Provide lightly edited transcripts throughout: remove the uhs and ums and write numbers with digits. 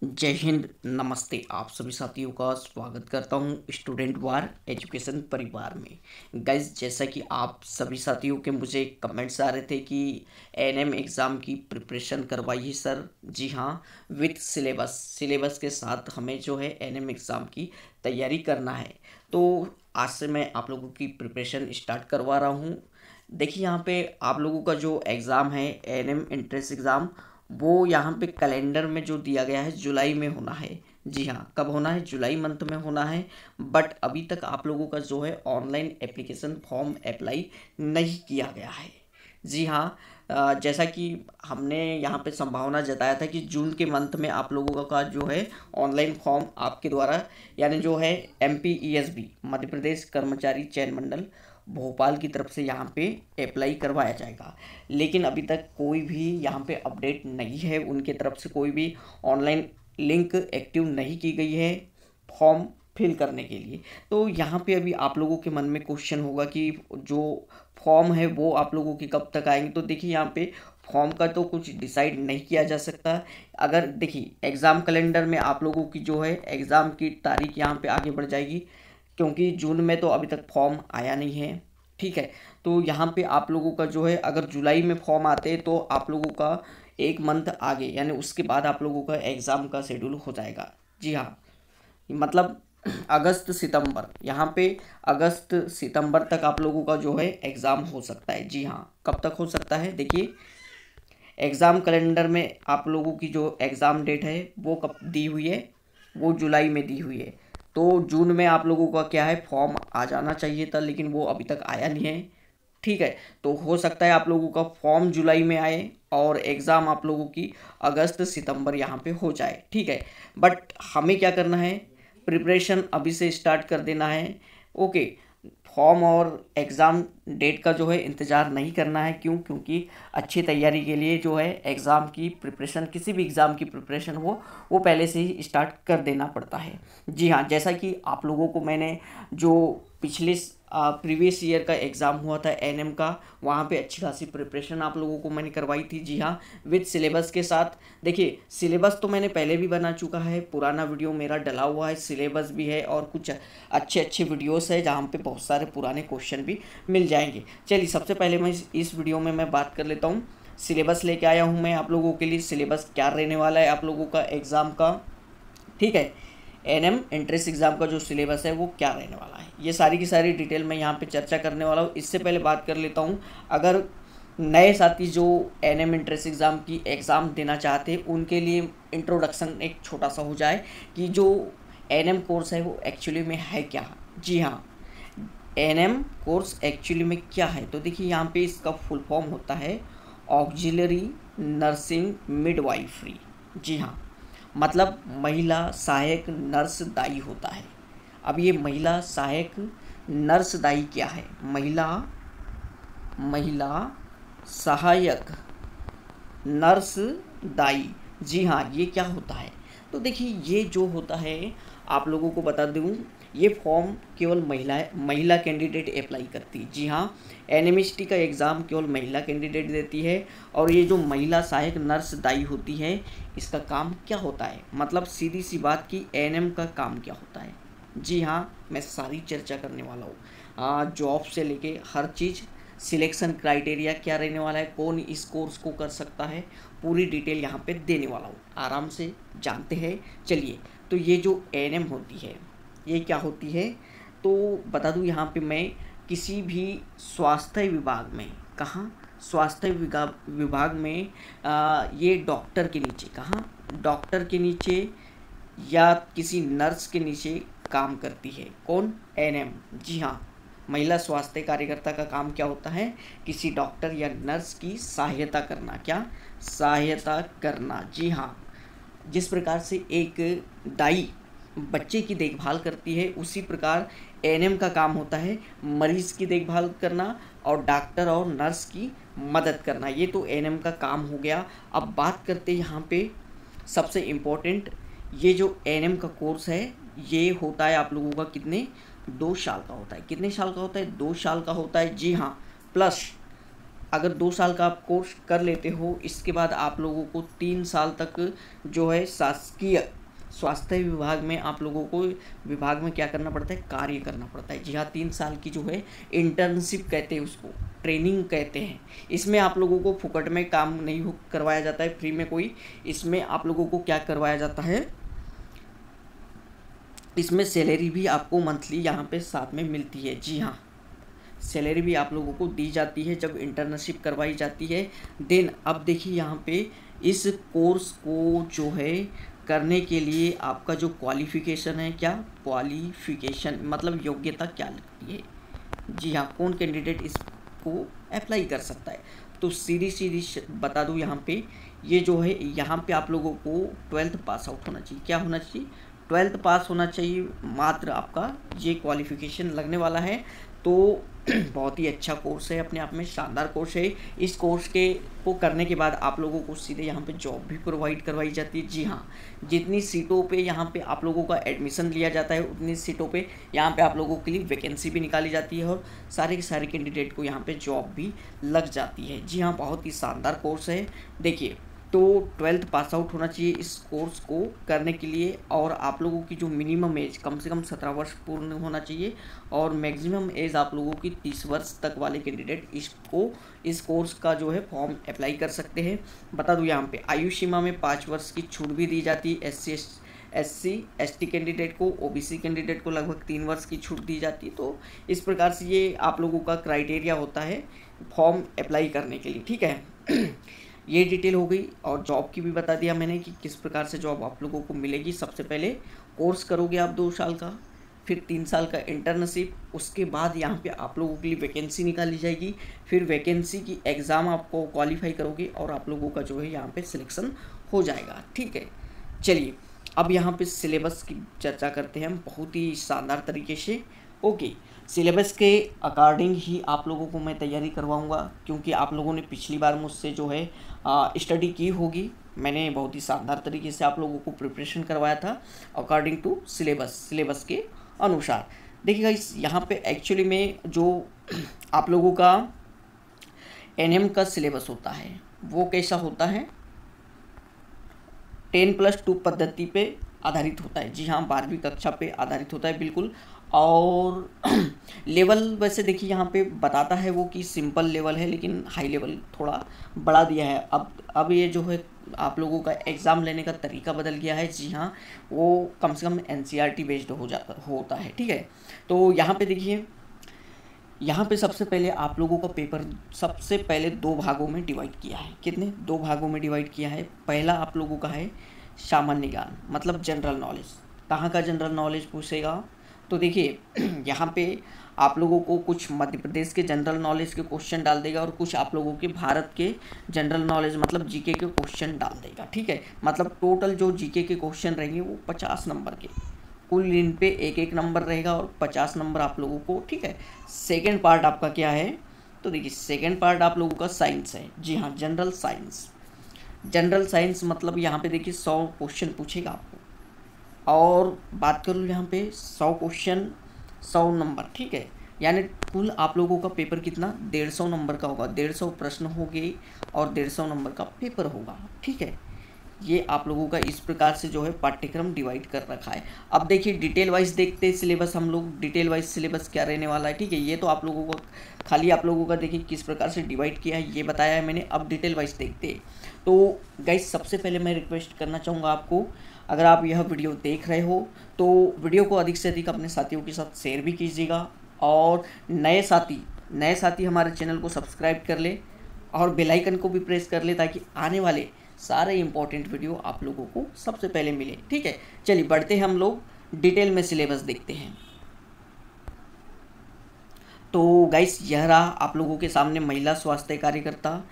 जय हिंद, नमस्ते। आप सभी साथियों का स्वागत करता हूं स्टूडेंट वार एजुकेशन परिवार में। गाइज, जैसा कि आप सभी साथियों के मुझे कमेंट्स आ रहे थे कि एएनएम एग्ज़ाम की प्रिपरेशन करवाइए सर। जी हाँ, विथ सिलेबस के साथ हमें जो है एएनएम एग्ज़ाम की तैयारी करना है। तो आज से मैं आप लोगों की प्रिपरेशन स्टार्ट करवा रहा हूँ। देखिए, यहाँ पे आप लोगों का जो एग्ज़ाम है एएनएम एंट्रेंस एग्ज़ाम, वो यहाँ पे कैलेंडर में जो दिया गया है जुलाई में होना है। जी हाँ, कब होना है? जुलाई मंथ में होना है। बट अभी तक आप लोगों का जो है ऑनलाइन एप्लीकेशन फॉर्म अप्लाई नहीं किया गया है। जी हाँ, जैसा कि हमने यहाँ पे संभावना जताया था कि जून के मंथ में आप लोगों का जो है ऑनलाइन फॉर्म आपके द्वारा, यानी जो है MPESB मध्य प्रदेश कर्मचारी चयन मंडल भोपाल की तरफ से यहाँ पे अप्लाई करवाया जाएगा। लेकिन अभी तक कोई भी यहाँ पे अपडेट नहीं है, उनके तरफ से कोई भी ऑनलाइन लिंक एक्टिव नहीं की गई है फॉर्म फिल करने के लिए। तो यहाँ पे अभी आप लोगों के मन में क्वेश्चन होगा कि जो फॉर्म है वो आप लोगों के कब तक आएंगे। तो देखिए, यहाँ पे फॉर्म का तो कुछ डिसाइड नहीं किया जा सकता। अगर देखिए एग्ज़ाम कैलेंडर में आप लोगों की जो है एग्ज़ाम की तारीख यहाँ पे आगे बढ़ जाएगी, क्योंकि जून में तो अभी तक फॉर्म आया नहीं है। ठीक है, तो यहाँ पे आप लोगों का जो है अगर जुलाई में फॉर्म आते हैं तो आप लोगों का एक मंथ आगे, यानी उसके बाद आप लोगों का एग्ज़ाम का शेड्यूल हो जाएगा। जी हाँ, मतलब अगस्त सितंबर, यहाँ पे अगस्त सितंबर तक आप लोगों का जो है एग्ज़ाम हो सकता है। जी हाँ, कब तक हो सकता है? देखिए, एग्ज़ाम कैलेंडर में आप लोगों की जो एग्ज़ाम डेट है वो कब दी हुई है? वो जुलाई में दी हुई है। तो जून में आप लोगों का क्या है, फॉर्म आ जाना चाहिए था, लेकिन वो अभी तक आया नहीं है। ठीक है, तो हो सकता है आप लोगों का फॉर्म जुलाई में आए और एग्ज़ाम आप लोगों की अगस्त सितंबर यहाँ पे हो जाए। ठीक है, बट हमें क्या करना है, प्रिपरेशन अभी से स्टार्ट कर देना है। ओके, फॉर्म और एग्ज़ाम डेट का जो है इंतज़ार नहीं करना है। क्यों? क्योंकि अच्छी तैयारी के लिए जो है एग्ज़ाम की प्रिपरेशन, किसी भी एग्ज़ाम की प्रिपरेशन हो वो पहले से ही स्टार्ट कर देना पड़ता है। जी हाँ, जैसा कि आप लोगों को मैंने जो पिछले प्रीवियस ईयर का एग्ज़ाम हुआ था एएनएम का, वहाँ पे अच्छी खासी प्रिपरेशन आप लोगों को मैंने करवाई थी। जी हाँ, विद सिलेबस के साथ। देखिए, सिलेबस तो मैंने पहले भी बना चुका है, पुराना वीडियो मेरा डला हुआ है, सिलेबस भी है और कुछ अच्छे अच्छे वीडियोस है जहाँ पे बहुत सारे पुराने क्वेश्चन भी मिल जाएंगे। चलिए, सबसे पहले मैं इस वीडियो में मैं बात कर लेता हूँ। सिलेबस लेके आया हूँ मैं आप लोगों के लिए। सिलेबस क्या रहने वाला है आप लोगों का एग्ज़ाम का? ठीक है, एएनएम एंट्रेंस एग्ज़ाम का जो सिलेबस है वो क्या रहने वाला है, ये सारी की सारी डिटेल मैं यहाँ पे चर्चा करने वाला हूँ। इससे पहले बात कर लेता हूँ, अगर नए साथी जो एएनएम एंट्रेंस एग्ज़ाम की एग्ज़ाम देना चाहते हैं उनके लिए इंट्रोडक्शन एक छोटा सा हो जाए कि जो एएनएम कोर्स है वो एक्चुअली में है क्या। जी हाँ, एएनएम कोर्स एक्चुअली में क्या है, तो देखिए यहाँ पे इसका फुल फॉर्म होता है ऑक्सिलरी नर्सिंग मिडवाइफरी। जी हाँ, मतलब महिला सहायक नर्स दाई होता है। अब ये महिला सहायक नर्स दाई क्या है? महिला महिला सहायक नर्स दाई। जी हाँ, ये क्या होता है? तो देखिए, ये जो होता है आप लोगों को बता दूँ, ये फॉर्म केवल महिला कैंडिडेट अप्लाई करती है। जी हाँ, एनएमएसटी का एग्ज़ाम केवल महिला कैंडिडेट देती है। और ये जो महिला सहायक नर्स दाई होती है, इसका काम क्या होता है? मतलब सीधी सी बात की एएनएम का काम क्या होता है? जी हाँ, मैं सारी चर्चा करने वाला हूँ, जॉब से लेके हर चीज़, सिलेक्शन क्राइटेरिया क्या रहने वाला है, कौन इस कोर्स को कर सकता है, पूरी डिटेल यहाँ पे देने वाला हूँ। आराम से जानते हैं। चलिए, तो ये जो एएनएम होती है ये क्या होती है, तो बता दूँ यहाँ पे मैं, किसी भी स्वास्थ्य विभाग में, कहाँ स्वास्थ्य विभाग में ये डॉक्टर के नीचे, कहाँ डॉक्टर के नीचे या किसी नर्स के नीचे काम करती है। कौन? एएनएम। जी हाँ, महिला स्वास्थ्य कार्यकर्ता का काम क्या होता है? किसी डॉक्टर या नर्स की सहायता करना। क्या? सहायता करना। जी हाँ, जिस प्रकार से एक दाई बच्चे की देखभाल करती है, उसी प्रकार एएनएम का काम होता है मरीज़ की देखभाल करना और डॉक्टर और नर्स की मदद करना। ये तो एएनएम का काम हो गया। अब बात करते हैं यहाँ पे सबसे इम्पोर्टेंट, ये जो एएनएम का कोर्स है ये होता है आप लोगों का कितने? 2 साल का होता है। कितने साल का होता है? 2 साल का होता है। जी हाँ, प्लस अगर 2 साल का आप कोर्स कर लेते हो, इसके बाद आप लोगों को 3 साल तक जो है शासकीय स्वास्थ्य विभाग में आप लोगों को विभाग में क्या करना पड़ता है, कार्य करना पड़ता है। जी हाँ, 3 साल की जो है इंटर्नशिप कहते हैं उसको, ट्रेनिंग कहते हैं। इसमें आप लोगों को फुकट में काम नहीं करवाया जाता है, फ्री में कोई। इसमें आप लोगों को क्या करवाया जाता है, इसमें सैलरी भी आपको मंथली यहाँ पे साथ में मिलती है। जी हाँ, सैलरी भी आप लोगों को दी जाती है जब इंटर्नशिप करवाई जाती है। देन अब देखिए यहाँ पे इस कोर्स को जो है करने के लिए आपका जो क्वालिफ़िकेशन है, क्या क्वालिफ़िकेशन मतलब योग्यता क्या लगती है। जी हाँ, कौन कैंडिडेट इसको अप्लाई कर सकता है, तो सीधी बता दूँ यहाँ पे, ये जो है यहाँ पे आप लोगों को 12th पास आउट होना चाहिए। क्या होना चाहिए, 12th पास होना चाहिए मात्र आपका ये क्वालिफ़िकेशन लगने वाला है। तो बहुत ही अच्छा कोर्स है, अपने आप में शानदार कोर्स है। इस कोर्स को करने के बाद आप लोगों को सीधे यहाँ पे जॉब भी प्रोवाइड करवाई जाती है। जी हाँ, जितनी सीटों पे यहाँ पे आप लोगों का एडमिशन लिया जाता है, उतनी सीटों पे यहाँ पे आप लोगों के लिए वैकेंसी भी निकाली जाती है और सारे के सारे कैंडिडेट को यहाँ पे जॉब भी लग जाती है। जी हाँ, बहुत ही शानदार कोर्स है। देखिए, तो 12th पास आउट होना चाहिए इस कोर्स को करने के लिए, और आप लोगों की जो मिनिमम एज कम से कम 17 वर्ष पूर्ण होना चाहिए, और मैक्सिमम एज आप लोगों की 30 वर्ष तक वाले कैंडिडेट इस कोर्स का जो है फॉर्म अप्लाई कर सकते हैं। बता दूं यहाँ पे आयु सीमा में 5 वर्ष की छूट भी दी जाती है। SC ST कैंडिडेट को, OBC कैंडिडेट को लगभग 3 वर्ष की छूट दी जाती है। तो इस प्रकार से ये आप लोगों का क्राइटेरिया होता है फॉर्म अप्लाई करने के लिए, ठीक है। ये डिटेल हो गई, और जॉब की भी बता दिया मैंने कि किस प्रकार से जॉब आप लोगों को मिलेगी। सबसे पहले कोर्स करोगे आप 2 साल का, फिर 3 साल का इंटर्नशिप, उसके बाद यहाँ पे आप लोगों के लिए वैकेंसी निकाली जाएगी, फिर वैकेंसी की एग्ज़ाम आपको क्वालिफाई करोगे और आप लोगों का जो है यहाँ पे सिलेक्शन हो जाएगा, ठीक है। चलिए, अब यहाँ पे सिलेबस की चर्चा करते हैं हम बहुत ही शानदार तरीके से। ओके, सिलेबस के अकॉर्डिंग ही आप लोगों को मैं तैयारी करवाऊंगा, क्योंकि आप लोगों ने पिछली बार मुझसे जो है स्टडी की होगी। मैंने बहुत ही शानदार तरीके से आप लोगों को प्रिपरेशन करवाया था अकॉर्डिंग टू सिलेबस के अनुसार। देखिए गाइस, यहाँ पे एक्चुअली में जो आप लोगों का NM का सिलेबस होता है वो कैसा होता है, 10+2 पद्धति पे आधारित होता है। जी हाँ, 12वीं कक्षा पे आधारित होता है बिल्कुल। और लेवल वैसे देखिए यहाँ पे बताता है वो कि सिंपल लेवल है, लेकिन हाई लेवल थोड़ा बढ़ा दिया है। अब ये जो है आप लोगों का एग्ज़ाम लेने का तरीका बदल गया है। जी हाँ, वो कम से कम NCERT बेस्ड होता है, ठीक है। तो यहाँ पे देखिए, यहाँ पे सबसे पहले आप लोगों का पेपर सबसे पहले 2 भागों में डिवाइड किया है। कितने, 2 भागों में डिवाइड किया है। पहला आप लोगों का है सामान्य ज्ञान, मतलब जनरल नॉलेज। कहाँ का जनरल नॉलेज पूछेगा, तो देखिए यहाँ पे आप लोगों को कुछ मध्य प्रदेश के जनरल नॉलेज के क्वेश्चन डाल देगा, और कुछ आप लोगों के भारत के जनरल नॉलेज मतलब GK के क्वेश्चन डाल देगा, ठीक है। मतलब टोटल जो GK के क्वेश्चन रहेंगे वो 50 नंबर के, कुल इन पे 1-1 नंबर रहेगा और 50 नंबर आप लोगों को, ठीक है। सेकेंड पार्ट आपका क्या है, तो देखिए सेकेंड पार्ट आप लोगों का साइंस है। जी हाँ, जनरल साइंस मतलब यहाँ पे देखिए 100 क्वेश्चन पूछेगा आपको, और बात कर लूँ यहाँ पे 100 क्वेश्चन 100 नंबर, ठीक है। यानी कुल आप लोगों का पेपर कितना, 150 नंबर का होगा। 150 प्रश्न होंगे और 150 नंबर का पेपर होगा, ठीक है। ये आप लोगों का इस प्रकार से जो है पाठ्यक्रम डिवाइड कर रखा है। अब देखिए डिटेल वाइज देखते हैं सिलेबस, हम लोग डिटेल वाइज सिलेबस क्या रहने वाला है, ठीक है। ये तो आप लोगों को खाली आप लोगों का देखिए किस प्रकार से डिवाइड किया है ये बताया है मैंने। अब डिटेल वाइज देखते हैं। तो गाइस, सबसे पहले मैं रिक्वेस्ट करना चाहूँगा आपको, अगर आप यह वीडियो देख रहे हो तो वीडियो को अधिक से अधिक अपने साथियों के साथ शेयर भी कीजिएगा, और नए साथी हमारे चैनल को सब्सक्राइब कर ले और बेल आइकन को भी प्रेस कर ले, ताकि आने वाले सारे इंपॉर्टेंट वीडियो आप लोगों को सबसे पहले मिले, ठीक है। चलिए बढ़ते हैं, हम लोग डिटेल में सिलेबस देखते हैं। तो गाइस, यह रहा आप लोगों के सामने महिला स्वास्थ्य कार्यकर्ता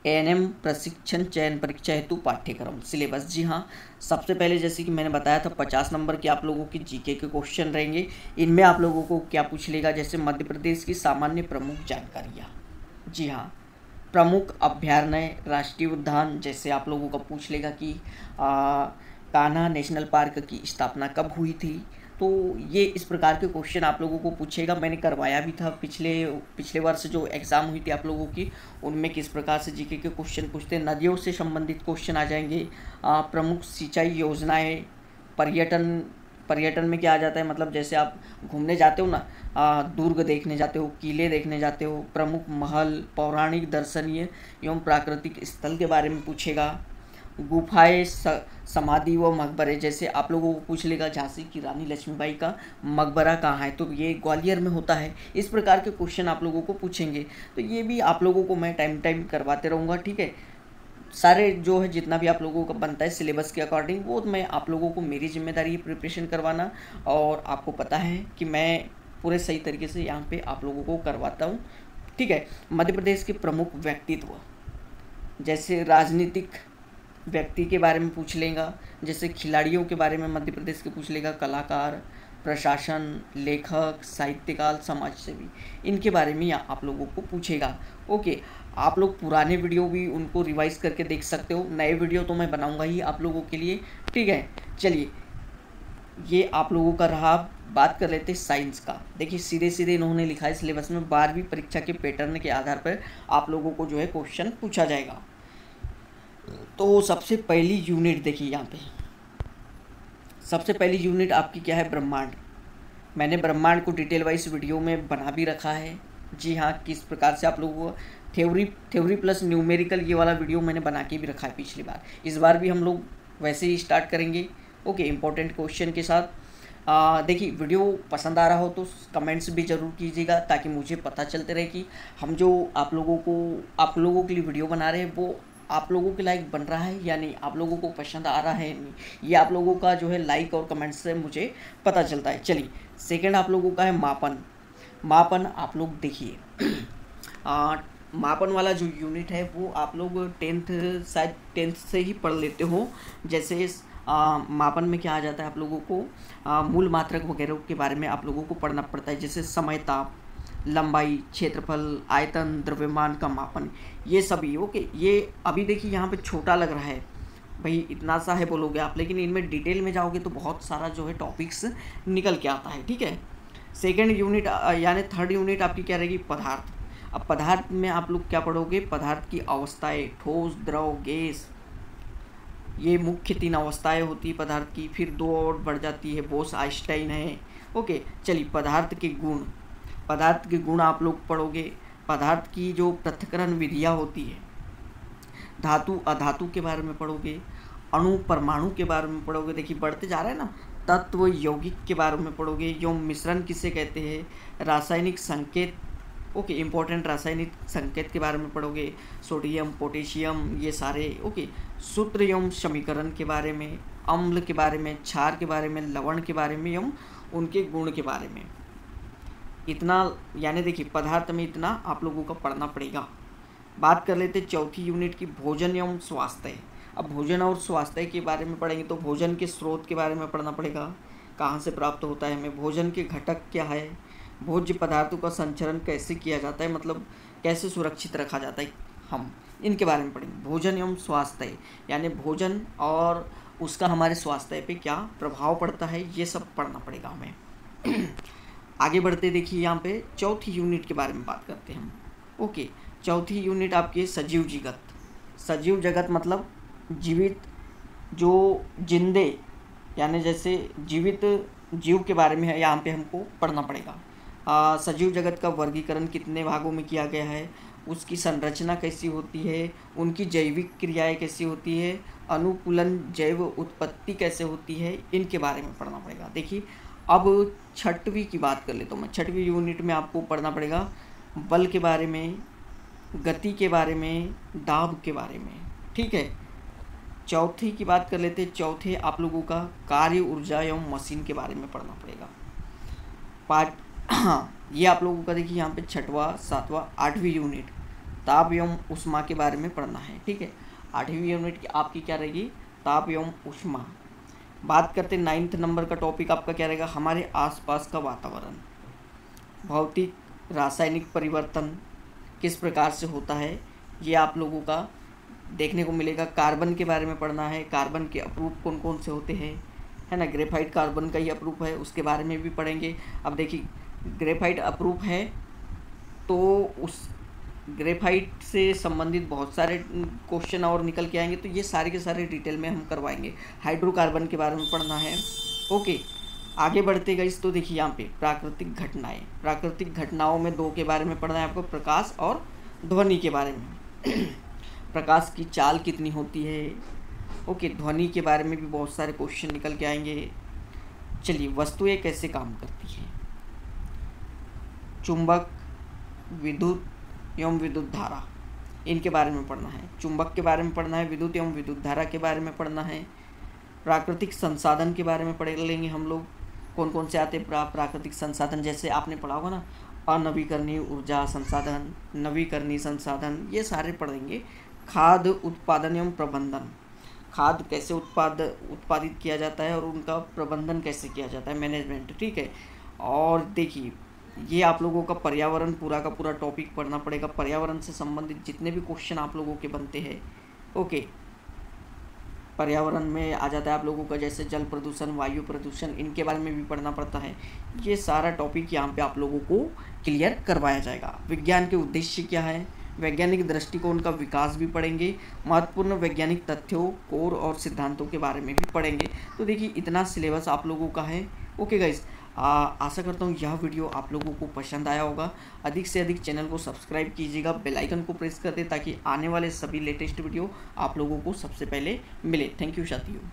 ANM प्रशिक्षण चयन परीक्षा हेतु पाठ्यक्रम सिलेबस। जी हाँ, सबसे पहले जैसे कि मैंने बताया था 50 नंबर के आप लोगों की GK के क्वेश्चन रहेंगे। इनमें आप लोगों को क्या पूछ लेगा, जैसे मध्य प्रदेश की सामान्य प्रमुख जानकारियाँ। जी हाँ, प्रमुख अभयारण्य, राष्ट्रीय उद्यान, जैसे आप लोगों का पूछ लेगा कि कान्हा नेशनल पार्क की स्थापना कब हुई थी, तो ये इस प्रकार के क्वेश्चन आप लोगों को पूछेगा। मैंने करवाया भी था पिछले वर्ष जो एग्ज़ाम हुई थी आप लोगों की, उनमें किस प्रकार से जीके के क्वेश्चन पूछते हैं। नदियों से संबंधित क्वेश्चन आ जाएंगे। प्रमुख सिंचाई योजनाएं, पर्यटन में क्या आ जाता है, मतलब जैसे आप घूमने जाते हो ना, दुर्ग देखने जाते हो, किले देखने जाते हो, प्रमुख महल, पौराणिक, दर्शनीय एवं प्राकृतिक स्थल के बारे में पूछेगा। गुफाएं, समाधि व मकबरे, जैसे आप लोगों को पूछ लेगा झांसी की रानी लक्ष्मीबाई का मकबरा कहाँ है, तो ये ग्वालियर में होता है। इस प्रकार के क्वेश्चन आप लोगों को पूछेंगे, तो ये भी आप लोगों को मैं टाइम करवाते रहूँगा, ठीक है। सारे जो है जितना भी आप लोगों का बनता है सिलेबस के अकॉर्डिंग, वो मैं आप लोगों को, मेरी जिम्मेदारी है प्रिपरेशन करवाना, और आपको पता है कि मैं पूरे सही तरीके से यहाँ पे आप लोगों को करवाता हूँ, ठीक है। मध्य प्रदेश के प्रमुख व्यक्तित्व, जैसे राजनीतिक व्यक्ति के बारे में पूछ लेगा, जैसे खिलाड़ियों के बारे में मध्य प्रदेश के पूछ लेगा, कलाकार, प्रशासन, लेखक, साहित्यकार, समाजसेवी, इनके बारे में या आप लोगों को पूछेगा। ओके, आप लोग पुराने वीडियो भी उनको रिवाइज करके देख सकते हो, नए वीडियो तो मैं बनाऊंगा ही आप लोगों के लिए, ठीक है। चलिए, ये आप लोगों का रहा। बात कर लेते साइंस का। देखिए सीधे इन्होंने लिखा है सिलेबस में, 12वीं परीक्षा के पैटर्न के आधार पर आप लोगों को जो है क्वेश्चन पूछा जाएगा। तो सबसे पहली यूनिट देखिए, यहाँ पे सबसे पहली यूनिट आपकी क्या है, ब्रह्मांड। मैंने ब्रह्मांड को डिटेल वाइज वीडियो में बना भी रखा है, जी हाँ, किस प्रकार से आप लोगों को थ्योरी प्लस न्यूमेरिकल, ये वाला वीडियो मैंने बना के भी रखा है पिछली बार। इस बार भी हम लोग वैसे ही स्टार्ट करेंगे, ओके, इंपॉर्टेंट क्वेश्चन के साथ। देखिए वीडियो पसंद आ रहा हो तो कमेंट्स भी ज़रूर कीजिएगा, ताकि मुझे पता चलते रहे कि हम जो आप लोगों के लिए वीडियो बना रहे हैं वो आप लोगों के लाइक बन रहा है या नहीं, आप लोगों को पसंद आ रहा है नहीं, ये आप लोगों का जो है लाइक और कमेंट्स से मुझे पता चलता है। चलिए, सेकंड आप लोगों का है मापन आप लोग देखिए, मापन वाला जो यूनिट है वो आप लोग शायद टेंथ से ही पढ़ लेते हो। जैसे मापन में क्या आ जाता है, आप लोगों को मूल मात्रक वगैरह के बारे में आप लोगों को पढ़ना पड़ता है, जैसे समय, ताप, लंबाई, क्षेत्रफल, आयतन, द्रव्यमान का मापन, ये सभी। ओके, ये अभी देखिए यहाँ पे छोटा लग रहा है भाई, इतना सा है बोलोगे आप, लेकिन इनमें डिटेल में जाओगे तो बहुत सारा जो है टॉपिक्स निकल के आता है, ठीक है। सेकेंड यूनिट यानी थर्ड यूनिट आपकी क्या रहेगी, पदार्थ। अब पदार्थ में आप लोग क्या पढ़ोगे, पदार्थ की अवस्थाएं, ठोस, द्रव, गैस, ये मुख्य 3 अवस्थाएं होती है पदार्थ की। फिर 2 और बढ़ जाती है, बोस आइंस्टाइन है। ओके, चलिए, पदार्थ के गुण आप लोग पढ़ोगे। पदार्थ की जो पृथक्करण विधियाँ होती है, धातु अधातु के बारे में पढ़ोगे, अणु परमाणु के बारे में पढ़ोगे। देखिए बढ़ते जा रहा है ना, तत्व यौगिक के बारे में पढ़ोगे, यौगिक मिश्रण किसे कहते हैं, रासायनिक संकेत, ओके, इंपॉर्टेंट रासायनिक संकेत के बारे में पढ़ोगे, सोडियम, पोटेशियम, ये सारे, ओके, सूत्र एवं समीकरण के बारे में, अम्ल के बारे में, क्षार के बारे में, लवण के बारे में एवं उनके गुण के बारे में। इतना यानी देखिए पदार्थ में इतना आप लोगों को पढ़ना पड़ेगा। बात कर लेते चौथी यूनिट की, भोजन एवं स्वास्थ्य। अब भोजन और स्वास्थ्य के बारे में पढ़ेंगे तो भोजन के स्रोत के बारे में पढ़ना पड़ेगा, कहाँ से प्राप्त होता है हमें, भोजन के घटक क्या है, भोज्य पदार्थों का संचरण कैसे किया जाता है, मतलब कैसे सुरक्षित रखा जाता है, हम इनके बारे में पढ़ेंगे। भोजन एवं स्वास्थ्य यानी भोजन और उसका हमारे स्वास्थ्य पे क्या प्रभाव पड़ता है, ये सब पढ़ना पड़ेगा हमें। आगे बढ़ते देखिए, यहाँ पे चौथी यूनिट के बारे में बात करते हैं हम। ओके, चौथी यूनिट आपकी है सजीव जगत। सजीव जगत मतलब जीवित, जो जिंदे यानी जैसे जीवित जीव के बारे में है, यहाँ पे हमको पढ़ना पड़ेगा। सजीव जगत का वर्गीकरण कितने भागों में किया गया है, उसकी संरचना कैसी होती है, उनकी जैविक क्रियाएं कैसी होती है, अनुकूलन जैव उत्पत्ति कैसे होती है, इनके बारे में पढ़ना पड़ेगा। देखिए अब छठवीं की बात कर लेता हूँ मैं। छठवीं यूनिट में आपको पढ़ना पड़ेगा बल के बारे में, गति के बारे में, दाब के बारे में, ठीक है। चौथी की बात कर लेते हैं। चौथे आप लोगों का कार्य ऊर्जा एवं मशीन के बारे में पढ़ना पड़ेगा। ये आप लोगों का देखिए यहाँ पे छठवां, सातवां, 8वीं यूनिट ताप एवं उष्मा के बारे में पढ़ना है, ठीक है। 8वीं यूनिट की आपकी क्या रहेगी, ताप एवं उष्मा। बात करते 9th नंबर का टॉपिक आपका क्या रहेगा, हमारे आसपास का वातावरण, भौतिक रासायनिक परिवर्तन किस प्रकार से होता है, ये आप लोगों का देखने को मिलेगा। कार्बन के बारे में पढ़ना है, कार्बन के अपरूप कौन कौन से होते हैं, है ना, ग्रेफाइट कार्बन का ही अप्रूफ है, उसके बारे में भी पढ़ेंगे। अब देखिए ग्रेफाइट अप्रूफ है तो उस ग्रेफाइट से संबंधित बहुत सारे क्वेश्चन और निकल के आएंगे, तो ये सारे के सारे डिटेल में हम करवाएंगे। हाइड्रोकार्बन के बारे में पढ़ना है। ओके, आगे बढ़ते गए तो देखिए यहाँ पे प्राकृतिक घटनाएं, प्राकृतिक घटनाओं में दो के बारे में पढ़ना है आपको, प्रकाश और ध्वनि के बारे में। प्रकाश की चाल कितनी होती है। ओके, ध्वनि के बारे में भी बहुत सारे क्वेश्चन निकल के आएंगे। चलिए, वस्तुएं कैसे काम करती हैं, चुंबक, विद्युत एवं विद्युत धारा, इनके बारे में पढ़ना है। चुंबक के बारे में पढ़ना है, विद्युत एवं विद्युत धारा के बारे में पढ़ना है। प्राकृतिक संसाधन के बारे में पढ़ लेंगे हम लोग, कौन कौन से आते हैं प्राकृतिक संसाधन, जैसे आपने पढ़ा होगा ना, अनवीकरणीय ऊर्जा संसाधन, नवीकरणीय संसाधन, ये सारे पढ़ेंगे। खाद्य उत्पादन एवं प्रबंधन, खाद्य कैसे उत्पादित किया जाता है और उनका प्रबंधन कैसे किया जाता है, मैनेजमेंट, ठीक है। और देखिए ये आप लोगों का पर्यावरण पूरा का पूरा टॉपिक पढ़ना पड़ेगा। पर्यावरण से संबंधित जितने भी क्वेश्चन आप लोगों के बनते हैं, ओके, पर्यावरण में आ जाता है आप लोगों का, जैसे जल प्रदूषण, वायु प्रदूषण, इनके बारे में भी पढ़ना पड़ता है। ये सारा टॉपिक यहाँ पे आप लोगों को क्लियर करवाया जाएगा। विज्ञान के उद्देश्य क्या है, वैज्ञानिक दृष्टिकोण का विकास भी पढ़ेंगे। महत्वपूर्ण वैज्ञानिक तथ्यों, कोर और सिद्धांतों के बारे में भी पढ़ेंगे। तो देखिए इतना सिलेबस आप लोगों का है। ओके गाइस, आशा करता हूँ यह वीडियो आप लोगों को पसंद आया होगा। अधिक से अधिक चैनल को सब्सक्राइब कीजिएगा, बेल आइकन को प्रेस कर दें ताकि आने वाले सभी लेटेस्ट वीडियो आप लोगों को सबसे पहले मिले। थैंक यू साथियों।